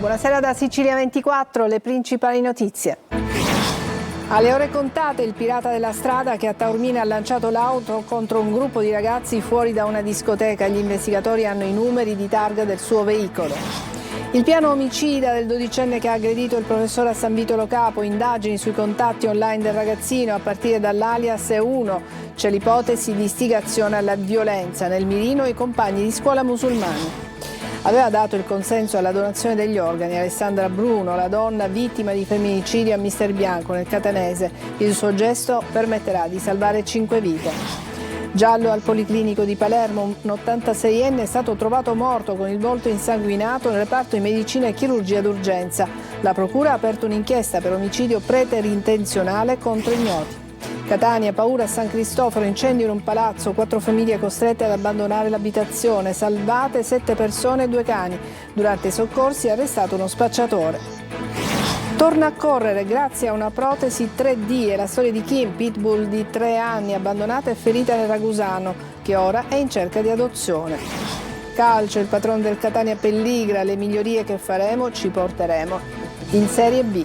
Buonasera da Sicilia 24, le principali notizie. Alle ore contate il pirata della strada che a Taormina ha lanciato l'auto contro un gruppo di ragazzi fuori da una discoteca. Gli investigatori hanno i numeri di targa del suo veicolo. Il piano omicida del dodicenne che ha aggredito il professore a San Vito Lo Capo, indagini sui contatti online del ragazzino a partire dall'alias E1. C'è l'ipotesi di istigazione alla violenza, nel mirino i compagni di scuola musulmani. Aveva dato il consenso alla donazione degli organi Alessandra Bruno, la donna vittima di femminicidio a Mister Bianco nel Catanese. Il suo gesto permetterà di salvare 5 vite. Giallo al Policlinico di Palermo, un 86enne è stato trovato morto con il volto insanguinato nel reparto di medicina e chirurgia d'urgenza. La procura ha aperto un'inchiesta per omicidio preterintenzionale contro ignoti. Catania, paura a San Cristoforo, incendio in un palazzo, 4 famiglie costrette ad abbandonare l'abitazione, salvate 7 persone e 2 cani. Durante i soccorsi è arrestato uno spacciatore. Torna a correre grazie a una protesi 3D, è la storia di Kim, pitbull di 3 anni, abbandonata e ferita nel Ragusano, che ora è in cerca di adozione. Calcio, il patrono del Catania Pelligra, le migliorie che faremo ci porteremo in Serie B.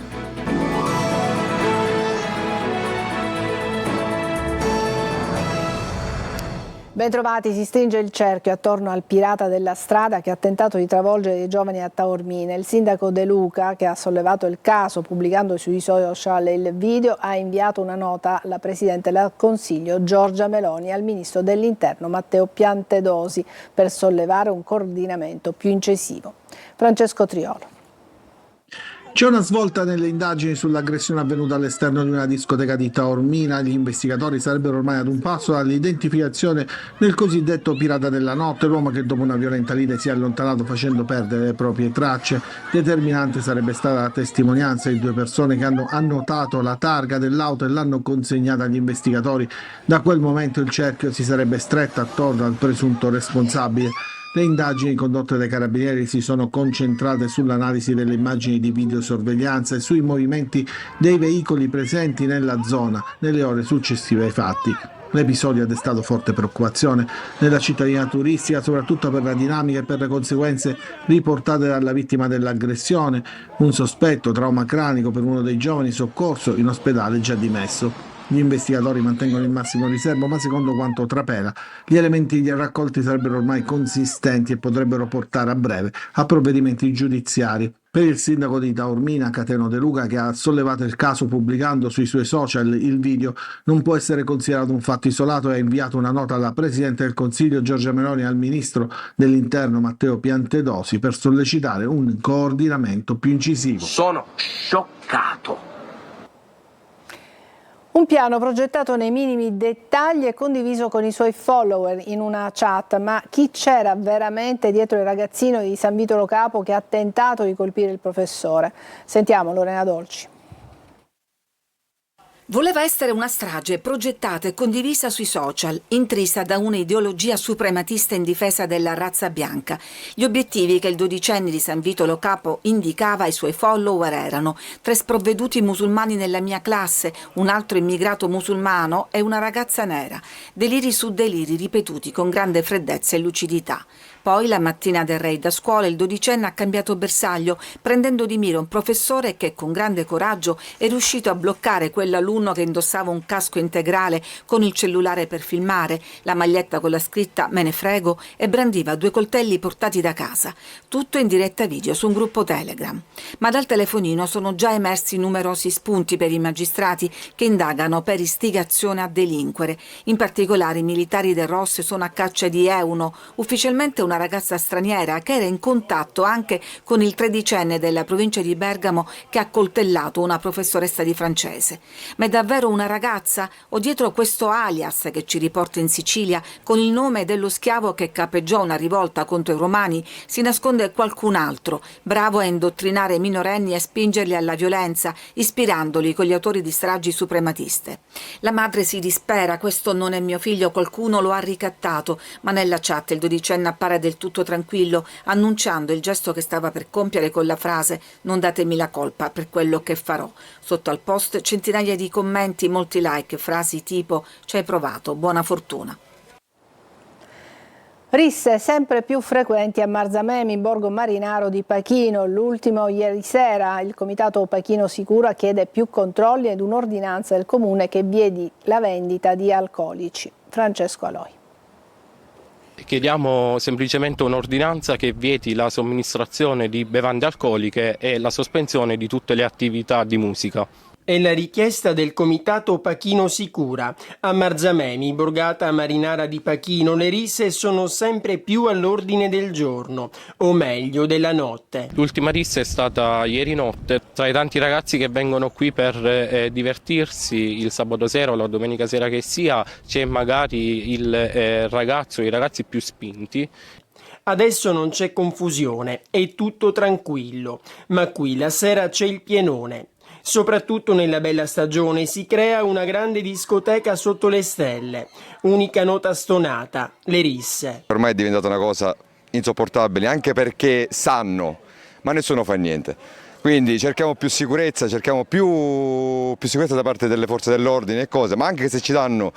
Bentrovati, si stringe il cerchio attorno al pirata della strada che ha tentato di travolgere i giovani a Taormina. Il sindaco De Luca, che ha sollevato il caso pubblicando sui social il video, ha inviato una nota alla Presidente del Consiglio Giorgia Meloni e al Ministro dell'Interno Matteo Piantedosi per sollevare un coordinamento più incisivo. Francesco Triolo. C'è una svolta nelle indagini sull'aggressione avvenuta all'esterno di una discoteca di Taormina. Gli investigatori sarebbero ormai ad un passo dall'identificazione del cosiddetto pirata della notte, l'uomo che dopo una violenta lite si è allontanato facendo perdere le proprie tracce. Determinante sarebbe stata la testimonianza di 2 persone che hanno annotato la targa dell'auto e l'hanno consegnata agli investigatori. Da quel momento il cerchio si sarebbe stretto attorno al presunto responsabile. Le indagini condotte dai carabinieri si sono concentrate sull'analisi delle immagini di videosorveglianza e sui movimenti dei veicoli presenti nella zona nelle ore successive ai fatti. L'episodio ha destato forte preoccupazione nella cittadina turistica, soprattutto per la dinamica e per le conseguenze riportate dalla vittima dell'aggressione, un sospetto trauma cranico per uno dei giovani soccorso in ospedale già dimesso. Gli investigatori mantengono il massimo riservo, ma secondo quanto trapela, gli elementi raccolti sarebbero ormai consistenti e potrebbero portare a breve a provvedimenti giudiziari. Per il sindaco di Taormina, Cateno De Luca, che ha sollevato il caso pubblicando sui suoi social il video, non può essere considerato un fatto isolato e ha inviato una nota alla Presidente del Consiglio Giorgia Meloni e al Ministro dell'Interno Matteo Piantedosi per sollecitare un coordinamento più incisivo. Sono scioccato. Un piano progettato nei minimi dettagli e condiviso con i suoi follower in una chat, ma chi c'era veramente dietro il ragazzino di San Vito Lo Capo che ha tentato di colpire il professore? Sentiamo Lorena Dolci. Voleva essere una strage progettata e condivisa sui social, intrisa da un'ideologia suprematista in difesa della razza bianca. Gli obiettivi che il dodicenne di San Vito Lo Capo indicava ai suoi follower erano 3 sprovveduti musulmani nella mia classe, un altro immigrato musulmano e una ragazza nera. Deliri su deliri ripetuti con grande freddezza e lucidità. Poi, la mattina del raid a scuola, il dodicenne ha cambiato bersaglio, prendendo di mira un professore che, con grande coraggio, è riuscito a bloccare quell'alunno che indossava un casco integrale con il cellulare per filmare, la maglietta con la scritta «Me ne frego» e brandiva 2 coltelli portati da casa. Tutto in diretta video su un gruppo Telegram. Ma dal telefonino sono già emersi numerosi spunti per i magistrati che indagano per istigazione a delinquere. In particolare, i militari del ROS sono a caccia di E1, ufficialmente una ragazza straniera che era in contatto anche con il 13enne della provincia di Bergamo che ha coltellato una professoressa di francese. Ma è davvero una ragazza o dietro questo alias che ci riporta in Sicilia con il nome dello schiavo che capeggiò una rivolta contro i romani si nasconde qualcun altro, bravo a indottrinare i minorenni e spingerli alla violenza, ispirandoli con gli autori di stragi suprematiste. La madre si dispera, questo non è mio figlio, qualcuno lo ha ricattato, ma nella chat il dodicenne appare del tutto tranquillo, annunciando il gesto che stava per compiere con la frase «Non datemi la colpa per quello che farò». Sotto al post centinaia di commenti, molti like, frasi tipo «Ci hai provato, buona fortuna». Risse sempre più frequenti a Marzamemi, borgo marinaro di Pachino. L'ultimo ieri sera. Il comitato Pachino Sicura chiede più controlli ed un'ordinanza del comune che vieti la vendita di alcolici. Francesco Aloi. Chiediamo semplicemente un'ordinanza che vieti la somministrazione di bevande alcoliche e la sospensione di tutte le attività di musica. È la richiesta del comitato Pachino Sicura. A Marzamemi, borgata marinara di Pachino, le risse sono sempre più all'ordine del giorno, o meglio della notte. L'ultima rissa è stata ieri notte. Tra i tanti ragazzi che vengono qui per divertirsi il sabato sera o la domenica sera che sia, c'è magari il ragazzo, i ragazzi più spinti. Adesso non c'è confusione, è tutto tranquillo, ma qui la sera c'è il pienone. Soprattutto nella bella stagione si crea una grande discoteca sotto le stelle, unica nota stonata, le risse. Ormai è diventata una cosa insopportabile, anche perché sanno, ma nessuno fa niente. Quindi cerchiamo più sicurezza, cerchiamo più sicurezza da parte delle forze dell'ordine e cose, ma anche se ci danno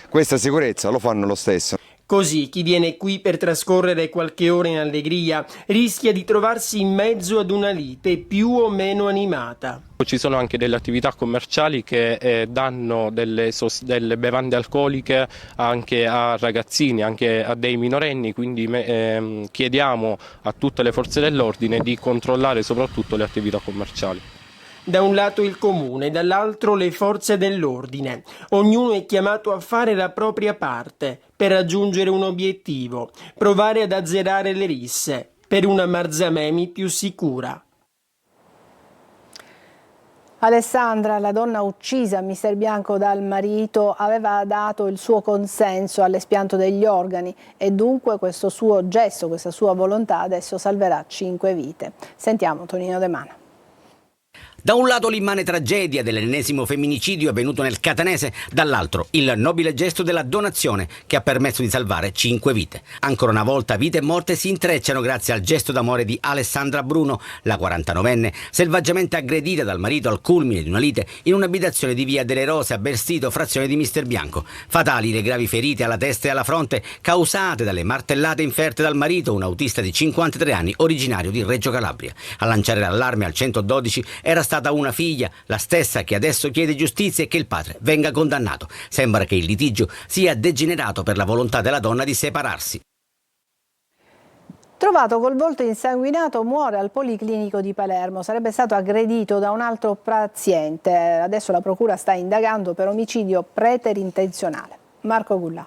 questa sicurezza lo fanno lo stesso. Così chi viene qui per trascorrere qualche ora in allegria rischia di trovarsi in mezzo ad una lite più o meno animata. Ci sono anche delle attività commerciali che danno delle bevande alcoliche anche a ragazzini, anche a dei minorenni, quindi chiediamo a tutte le forze dell'ordine di controllare soprattutto le attività commerciali. Da un lato il comune, dall'altro le forze dell'ordine. Ognuno è chiamato a fare la propria parte per raggiungere un obiettivo, provare ad azzerare le risse per una Marzamemi più sicura. Alessandra, la donna uccisa a Mister Bianco dal marito, aveva dato il suo consenso all'espianto degli organi e dunque questo suo gesto, questa sua volontà adesso salverà 5 vite. Sentiamo Tonino De Mano. Da un lato l'immane tragedia dell'ennesimo femminicidio avvenuto nel catanese, dall'altro il nobile gesto della donazione che ha permesso di salvare 5 vite. Ancora una volta vite e morte si intrecciano grazie al gesto d'amore di Alessandra Bruno, la 49enne, selvaggiamente aggredita dal marito al culmine di una lite in un'abitazione di via delle Rose a Berstito, frazione di Mister Bianco. Fatali le gravi ferite alla testa e alla fronte causate dalle martellate inferte dal marito, un autista di 53 anni originario di Reggio Calabria. A lanciare l'allarme al 112 era stata una figlia, la stessa che adesso chiede giustizia e che il padre venga condannato. Sembra che il litigio sia degenerato per la volontà della donna di separarsi. Trovato col volto insanguinato, muore al Policlinico di Palermo. Sarebbe stato aggredito da un altro paziente. Adesso la procura sta indagando per omicidio preterintenzionale. Marco Gullà.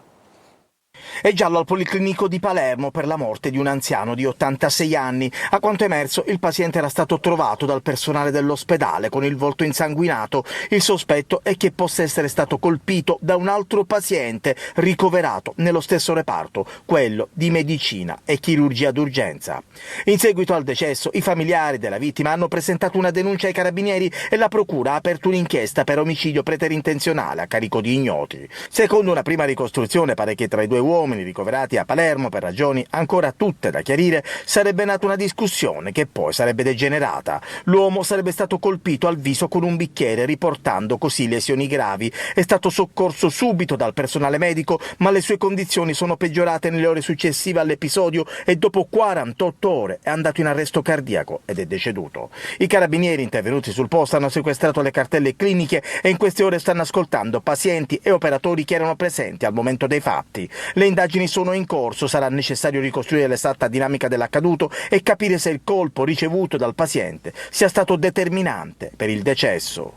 È giallo al Policlinico di Palermo per la morte di un anziano di 86 anni. A quanto emerso, il paziente era stato trovato dal personale dell'ospedale con il volto insanguinato. Il sospetto è che possa essere stato colpito da un altro paziente ricoverato nello stesso reparto, quello di medicina e chirurgia d'urgenza. In seguito al decesso, i familiari della vittima hanno presentato una denuncia ai carabinieri e la procura ha aperto un'inchiesta per omicidio preterintenzionale a carico di ignoti. Secondo una prima ricostruzione, pare che tra i due uomini ricoverati a Palermo per ragioni ancora tutte da chiarire sarebbe nata una discussione che poi sarebbe degenerata. L'uomo sarebbe stato colpito al viso con un bicchiere, riportando così lesioni gravi. È stato soccorso subito dal personale medico, ma le sue condizioni sono peggiorate nelle ore successive all'episodio e dopo 48 ore è andato in arresto cardiaco ed è deceduto. I carabinieri intervenuti sul posto hanno sequestrato le cartelle cliniche e in queste ore stanno ascoltando pazienti e operatori che erano presenti al momento dei fatti. Le indagini sono in corso, sarà necessario ricostruire l'esatta dinamica dell'accaduto e capire se il colpo ricevuto dal paziente sia stato determinante per il decesso.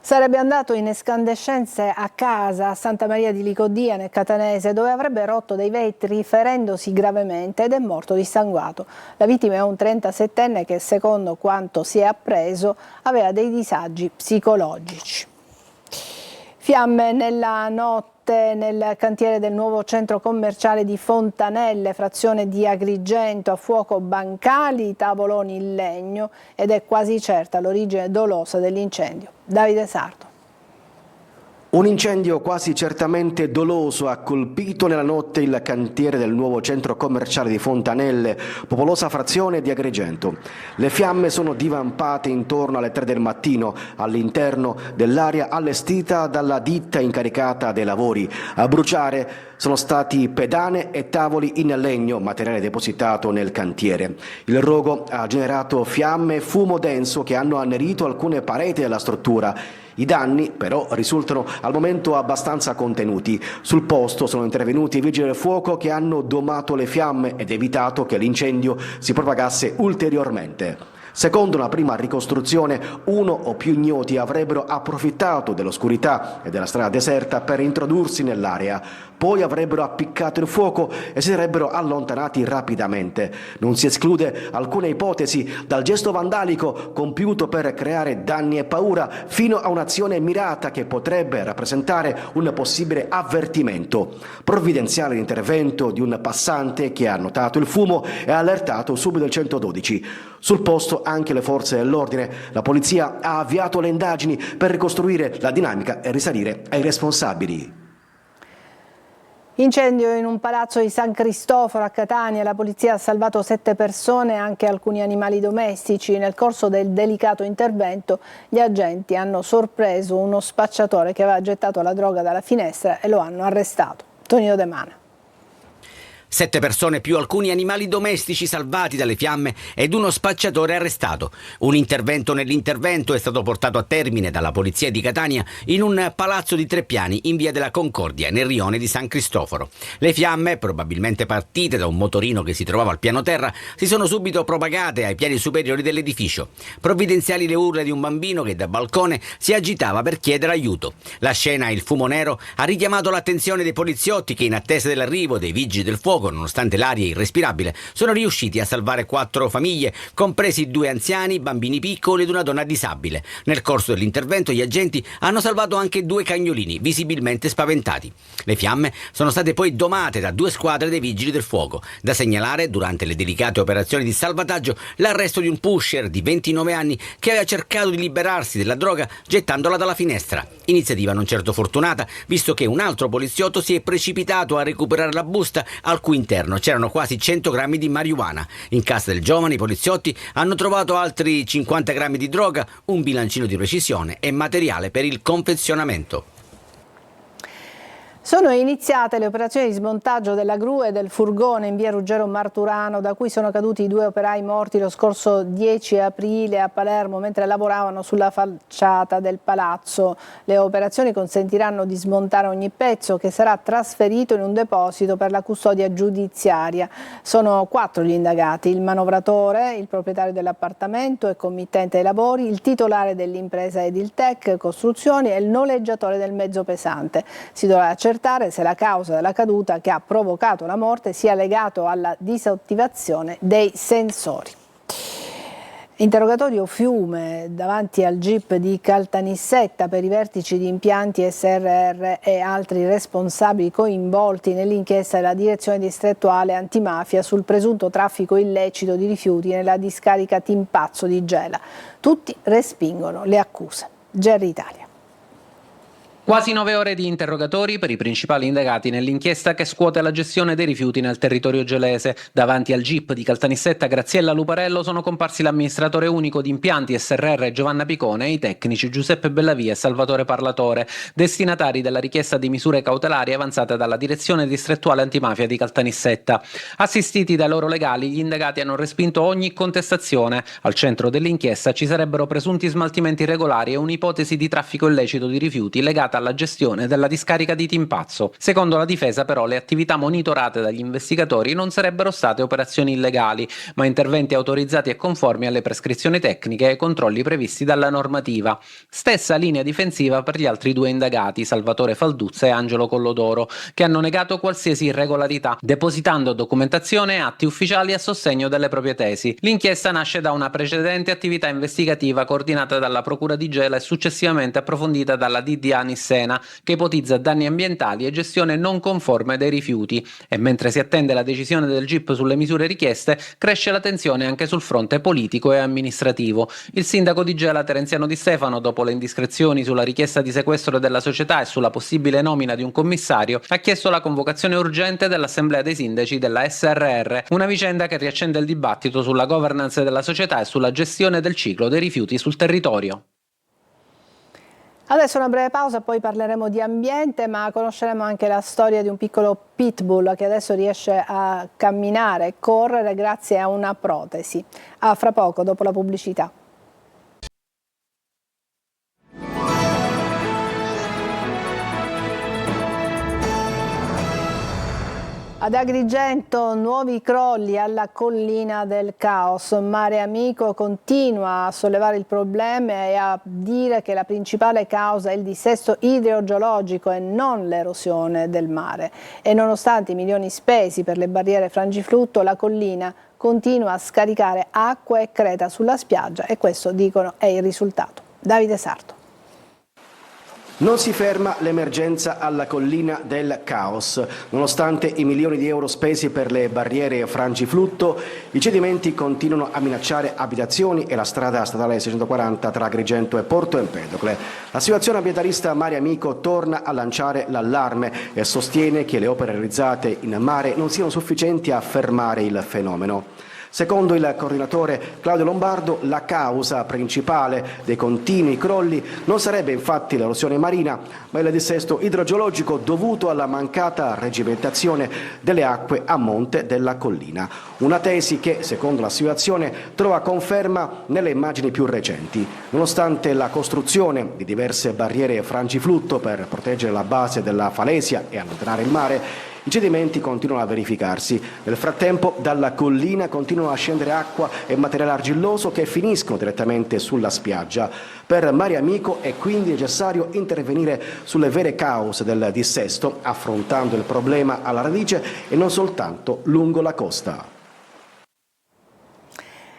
Sarebbe andato in escandescenze a casa a Santa Maria di Licodia nel Catanese, dove avrebbe rotto dei vetri ferendosi gravemente ed è morto dissanguato. La vittima è un 37enne che, secondo quanto si è appreso, aveva dei disagi psicologici. Fiamme nella notte nel cantiere del nuovo centro commerciale di Fontanelle, frazione di Agrigento, a fuoco bancali, tavoloni in legno ed è quasi certa l'origine dolosa dell'incendio. Davide Sardo. Un incendio quasi certamente doloso ha colpito nella notte il cantiere del nuovo centro commerciale di Fontanelle, popolosa frazione di Agrigento. Le fiamme sono divampate intorno alle 3 del mattino all'interno dell'area allestita dalla ditta incaricata dei lavori. A bruciare sono stati pedane e tavoli in legno, materiale depositato nel cantiere. Il rogo ha generato fiamme e fumo denso che hanno annerito alcune pareti della struttura. I danni però risultano al momento abbastanza contenuti. Sul posto sono intervenuti i vigili del fuoco che hanno domato le fiamme ed evitato che l'incendio si propagasse ulteriormente. Secondo una prima ricostruzione, uno o più ignoti avrebbero approfittato dell'oscurità e della strada deserta per introdursi nell'area. Poi avrebbero appiccato il fuoco e si sarebbero allontanati rapidamente. Non si esclude alcuna ipotesi, dal gesto vandalico compiuto per creare danni e paura fino a un'azione mirata che potrebbe rappresentare un possibile avvertimento. Provvidenziale l'intervento di un passante che ha notato il fumo e ha allertato subito il 112. Sul posto anche le forze dell'ordine. La polizia ha avviato le indagini per ricostruire la dinamica e risalire ai responsabili. Incendio in un palazzo di San Cristoforo a Catania. La polizia ha salvato 7 persone e anche alcuni animali domestici. Nel corso del delicato intervento gli agenti hanno sorpreso uno spacciatore che aveva gettato la droga dalla finestra e lo hanno arrestato. Tonino De Mana. 7 persone più alcuni animali domestici salvati dalle fiamme ed uno spacciatore arrestato. Un intervento nell'intervento è stato portato a termine dalla polizia di Catania in un palazzo di 3 piani in via della Concordia, nel rione di San Cristoforo. Le fiamme, probabilmente partite da un motorino che si trovava al piano terra, si sono subito propagate ai piani superiori dell'edificio. Provvidenziali le urla di un bambino che da balcone si agitava per chiedere aiuto. La scena e il fumo nero ha richiamato l'attenzione dei poliziotti che, in attesa dell'arrivo dei vigili del fuoco, nonostante l'aria irrespirabile, sono riusciti a salvare 4 famiglie, compresi 2 anziani, bambini piccoli ed una donna disabile. Nel corso dell'intervento gli agenti hanno salvato anche 2 cagnolini, visibilmente spaventati. Le fiamme sono state poi domate da 2 squadre dei vigili del fuoco. Da segnalare, durante le delicate operazioni di salvataggio, l'arresto di un pusher di 29 anni che aveva cercato di liberarsi della droga gettandola dalla finestra. Iniziativa non certo fortunata, visto che un altro poliziotto si è precipitato a recuperare la busta al cui interno c'erano quasi 100 grammi di marijuana. In casa del giovane i poliziotti hanno trovato altri 50 grammi di droga, un bilancino di precisione e materiale per il confezionamento. Sono iniziate le operazioni di smontaggio della gru e del furgone in via Ruggero Marturano, da cui sono caduti 2 operai morti lo scorso 10 aprile a Palermo mentre lavoravano sulla facciata del palazzo. Le operazioni consentiranno di smontare ogni pezzo, che sarà trasferito in un deposito per la custodia giudiziaria. Sono 4 gli indagati: il manovratore, il proprietario dell'appartamento e committente dei lavori, il titolare dell'impresa Ediltech Costruzioni e il noleggiatore del mezzo pesante. Si dovrà accertare se la causa della caduta che ha provocato la morte sia legato alla disattivazione dei sensori. Interrogatorio Fiume davanti al GIP di Caltanissetta per i vertici di impianti SRR e altri responsabili coinvolti nell'inchiesta della Direzione Distrettuale Antimafia sul presunto traffico illecito di rifiuti nella discarica Timpazzo di Gela. Tutti respingono le accuse. GR Italia. Quasi 9 ore di interrogatori per i principali indagati nell'inchiesta che scuote la gestione dei rifiuti nel territorio gelese. Davanti al GIP di Caltanissetta Graziella Luparello sono comparsi l'amministratore unico di impianti SRR Giovanna Picone e i tecnici Giuseppe Bellavia e Salvatore Parlatore, destinatari della richiesta di misure cautelari avanzate dalla Direzione Distrettuale Antimafia di Caltanissetta. Assistiti dai loro legali, gli indagati hanno respinto ogni contestazione. Al centro dell'inchiesta ci sarebbero presunti smaltimenti irregolari e un'ipotesi di traffico illecito di rifiuti legata alla gestione della discarica di Timpazzo. Secondo la difesa, però, le attività monitorate dagli investigatori non sarebbero state operazioni illegali, ma interventi autorizzati e conformi alle prescrizioni tecniche e ai controlli previsti dalla normativa. Stessa linea difensiva per gli altri 2 indagati, Salvatore Falduzza e Angelo Collodoro, che hanno negato qualsiasi irregolarità, depositando documentazione e atti ufficiali a sostegno delle proprie tesi. L'inchiesta nasce da una precedente attività investigativa coordinata dalla Procura di Gela e successivamente approfondita dalla DDA Sena, che ipotizza danni ambientali e gestione non conforme dei rifiuti. E mentre si attende la decisione del GIP sulle misure richieste, cresce la tensione anche sul fronte politico e amministrativo. Il sindaco di Gela Terenziano Di Stefano, dopo le indiscrezioni sulla richiesta di sequestro della società e sulla possibile nomina di un commissario, ha chiesto la convocazione urgente dell'assemblea dei sindaci della SRR, una vicenda che riaccende il dibattito sulla governance della società e sulla gestione del ciclo dei rifiuti sul territorio. Adesso una breve pausa, poi parleremo di ambiente, ma conosceremo anche la storia di un piccolo pitbull che adesso riesce a camminare e correre grazie a una protesi. A fra poco, dopo la pubblicità. Ad Agrigento nuovi crolli alla collina del Caos. Mare Amico continua a sollevare il problema e a dire che la principale causa è il dissesto idrogeologico e non l'erosione del mare. E nonostante i milioni spesi per le barriere frangiflutto, la collina continua a scaricare acqua e creta sulla spiaggia e questo, dicono, è il risultato. Davide Sarto. Non si ferma l'emergenza alla collina del Caos. Nonostante i milioni di euro spesi per le barriere frangiflutto, i cedimenti continuano a minacciare abitazioni e la strada statale 640 tra Agrigento e Porto Empedocle. La situazione ambientalista Mare Amico torna a lanciare l'allarme e sostiene che le opere realizzate in mare non siano sufficienti a fermare il fenomeno. Secondo il coordinatore Claudio Lombardo, la causa principale dei continui crolli non sarebbe infatti l'erosione marina, ma il dissesto idrogeologico dovuto alla mancata reggimentazione delle acque a monte della collina. Una tesi che, secondo l'associazione, trova conferma nelle immagini più recenti. Nonostante la costruzione di diverse barriere frangiflutto per proteggere la base della falesia e allontanare il mare, i cedimenti continuano a verificarsi. Nel frattempo dalla collina continuano a scendere acqua e materiale argilloso che finiscono direttamente sulla spiaggia. Per Mare Amico è quindi necessario intervenire sulle vere cause del dissesto, affrontando il problema alla radice e non soltanto lungo la costa.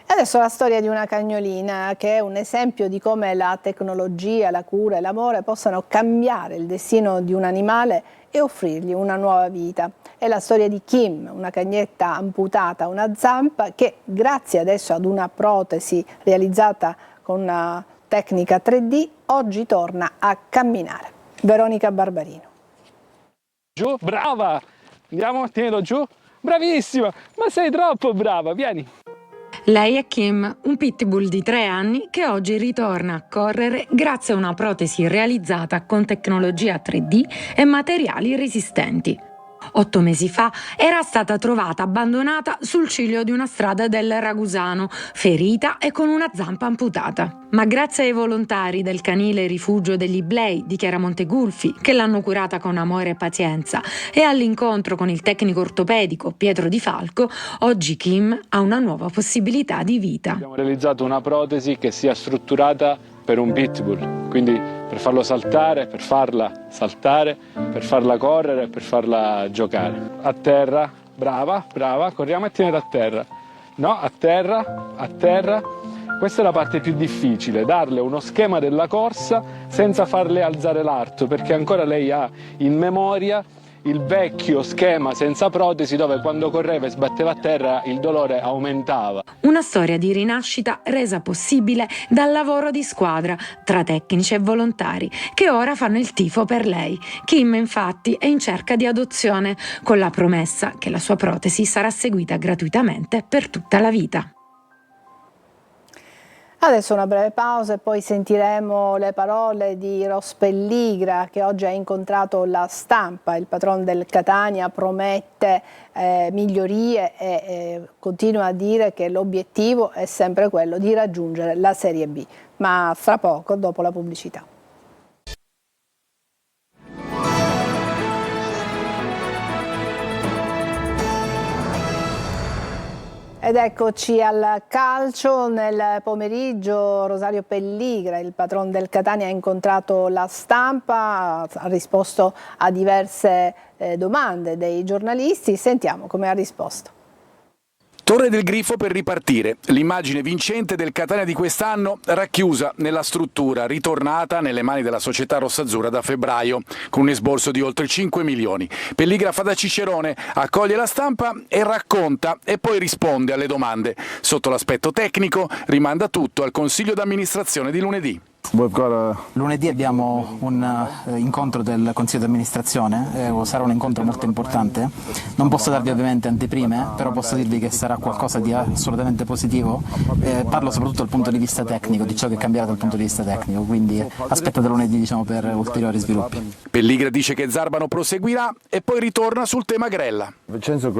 Adesso la storia di una cagnolina che è un esempio di come la tecnologia, la cura e l'amore possano cambiare il destino di un animale e offrirgli una nuova vita. È la storia di Kim, una cagnetta amputata a una zampa che grazie adesso ad una protesi realizzata con una tecnica 3D oggi torna a camminare. Veronica Barbarino. Giù, brava! Andiamo, tienilo giù. Bravissima, ma sei troppo brava, vieni. Lei è Kim, un pitbull di 3 anni che oggi ritorna a correre grazie a una protesi realizzata con tecnologia 3D e materiali resistenti. 8 mesi fa era stata trovata abbandonata sul ciglio di una strada del Ragusano, ferita e con una zampa amputata. Ma grazie ai volontari del canile rifugio degli Iblei di Chiaramontegulfi, che l'hanno curata con amore e pazienza, e all'incontro con il tecnico ortopedico Pietro Di Falco, oggi Kim ha una nuova possibilità di vita. Abbiamo realizzato una protesi che sia strutturata per un pitbull, quindi per farlo saltare, per farla saltare, per farla correre, per farla giocare. A terra, brava, brava, corriamo e tienere a terra. No, a terra, a terra. Questa è la parte più difficile, darle uno schema della corsa senza farle alzare l'arto, perché ancora lei ha in memoria il vecchio schema senza protesi dove quando correva e sbatteva a terra il dolore aumentava. Una storia di rinascita resa possibile dal lavoro di squadra tra tecnici e volontari che ora fanno il tifo per lei. Kim infatti è in cerca di adozione con la promessa che la sua protesi sarà seguita gratuitamente per tutta la vita. Adesso una breve pausa e poi sentiremo le parole di Ross Pelligra che oggi ha incontrato La Stampa. Il patron del Catania promette migliorie e continua a dire che l'obiettivo è sempre quello di raggiungere la Serie B. Ma fra poco, dopo la pubblicità. Ed eccoci al calcio. Nel pomeriggio Rosario Pelligra, il patron del Catania, ha incontrato La Stampa, ha risposto a diverse domande dei giornalisti. Sentiamo come ha risposto. Torre del Grifo per ripartire, l'immagine vincente del Catania di quest'anno racchiusa nella struttura, ritornata nelle mani della società rossazzurra da febbraio, con un esborso di oltre 5 milioni. Pelligra fa da cicerone, accoglie La Stampa e racconta e poi risponde alle domande. Sotto l'aspetto tecnico rimanda tutto al Consiglio d'amministrazione di lunedì. Lunedì abbiamo un incontro del Consiglio di amministrazione, sarà un incontro molto importante. Non posso darvi ovviamente anteprime, però posso dirvi che sarà qualcosa di assolutamente positivo. Parlo soprattutto dal punto di vista tecnico, di ciò che cambierà dal punto di vista tecnico, quindi aspettate lunedì per ulteriori sviluppi. Pelligra dice che Zarbano proseguirà e poi ritorna sul tema Grella. Vincenzo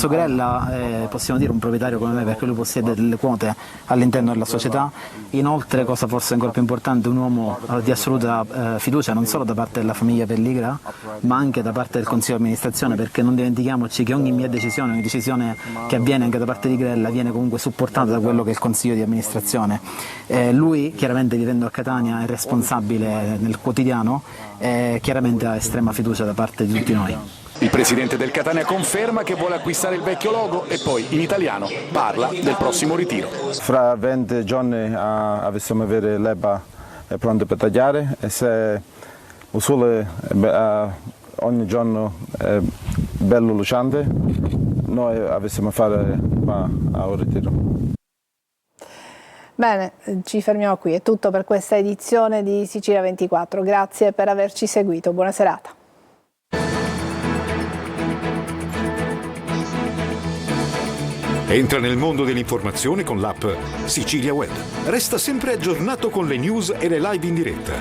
Grella possiamo dire un proprietario come me, perché lui possiede delle quote all'interno della società. Inoltre, cosa forse ancora più importante, un uomo di assoluta fiducia non solo da parte della famiglia Pelligra, ma anche da parte del Consiglio di amministrazione, perché non dimentichiamoci che ogni mia decisione, ogni decisione che avviene anche da parte di Grella viene comunque supportata da quello che è il Consiglio di amministrazione. Lui, chiaramente vivendo a Catania, è responsabile nel quotidiano e chiaramente ha estrema fiducia da parte di tutti noi. Il presidente del Catania conferma che vuole acquistare il vecchio logo e poi in italiano parla del prossimo ritiro. Fra 20 giorni possiamo avere l'erba pronta per tagliare e se il sole ogni giorno è bello lucente, noi possiamo fare un ritiro. Bene, ci fermiamo qui. È tutto per questa edizione di Sicilia 24. Grazie per averci seguito. Buona serata. Entra nel mondo dell'informazione con l'app Sicilia Web. Resta sempre aggiornato con le news e le live in diretta.